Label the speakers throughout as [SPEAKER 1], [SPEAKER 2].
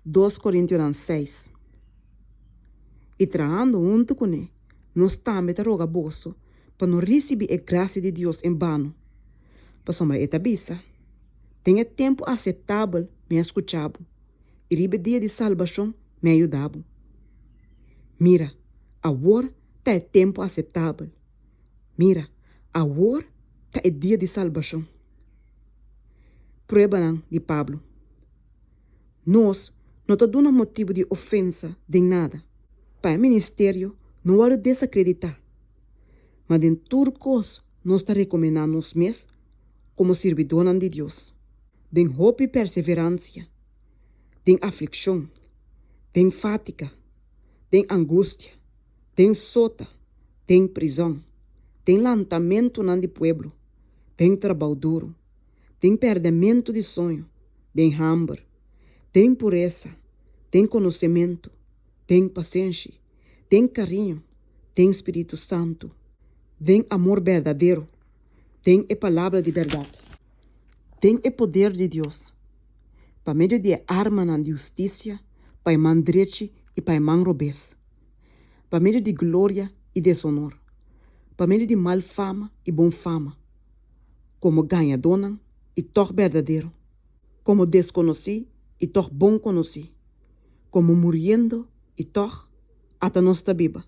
[SPEAKER 1] 2 Coríntios 6. E traando junto com ele, nós também te roga bolso, para não receber a graça de Deus em vano. Para somar etabisa, tenha tempo aceitável, me escuchava, e ribe dia de salvação, me ajudava. Mira, agora tá tempo aceitável. Mira, agora tá dia de salvação. Prueba de Pablo. Nós não te damos motivo de ofensa de nada. Para o ministério, não há de desacreditar. Mas em turcos, nós te recomendamos nós mesmos como servidores de Deus. De hope e perseverança, de aflição, de fatiga, de angústia, de sota, de prisão, de lantamento no pueblo, de trabalho duro, de perdimento de sonho, de hambre, de impureza, de conhecimento, de paciência, de carinho, de Espírito Santo, de amor verdadeiro, de a palavra de verdade, de o poder de Deus, para meio de arma na justiça, para man direito e para man robes, para meio de glória e deshonor, para meio de mal fama e bom fama, como ganhador e toch verdadeiro, como desconhecido e toch bom conhecido, como muriendo e toch até nós está viva,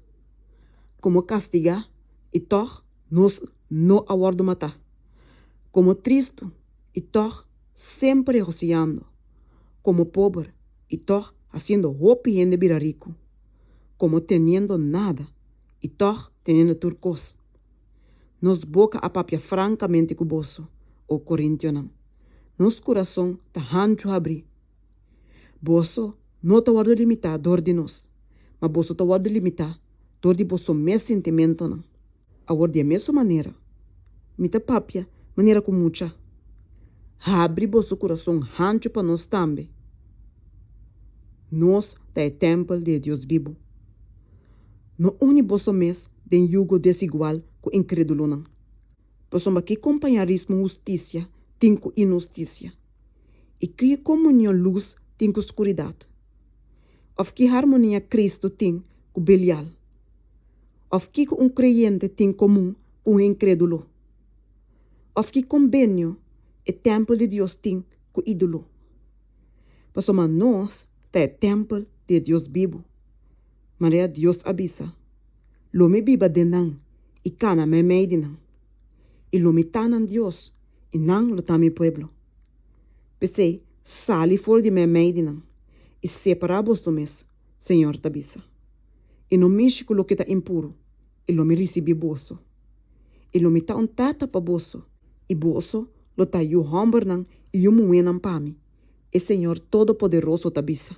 [SPEAKER 1] como castigar e toch nós não aguardo matar, como triste e toch sempre rociando, como pobre e toch haciendo hope en de virar rico, como teniendo nada e toch teniendo turcos. Nos boca a papia francamente cuboso, o corintiano. Nos coração ta hancho abrir. Boso não ta guardo limitar dor de nós, mas boso ta guardo limitar dor de boso mes sentimento não. Agora de mesma maneira, mita papia, maneira com mucha. Abre boso coração hancho para nós também. Nós ta é templo de Deus vivo. No une boso mes den jugo desigual com incrédulo não. Pois que companheirismo justiça tem com injustiça. E que comunhão luz tem com escuridade. Of que harmonia Cristo tem com Belial. Of que creyente tem comum com incrédulo. Of que convênio o templo de Deus tem com ídolo. Pois nós é templo de Deus vivo. Maria Deus avisa. Lo me viva de nan e cana me meide nan. E lo me tanan Deus e nan lo tami pueblo. Pensei, sali fora de me meide nan e separa vos do mes, Senhor tabisa. E no mixe com lo que tá impuro, e lo me recebi boso. E lo me tá un tata pa boso, e boso lo tá yu homber nan e yu muenan pa mi. E Senhor Todo-Poderoso tabisa.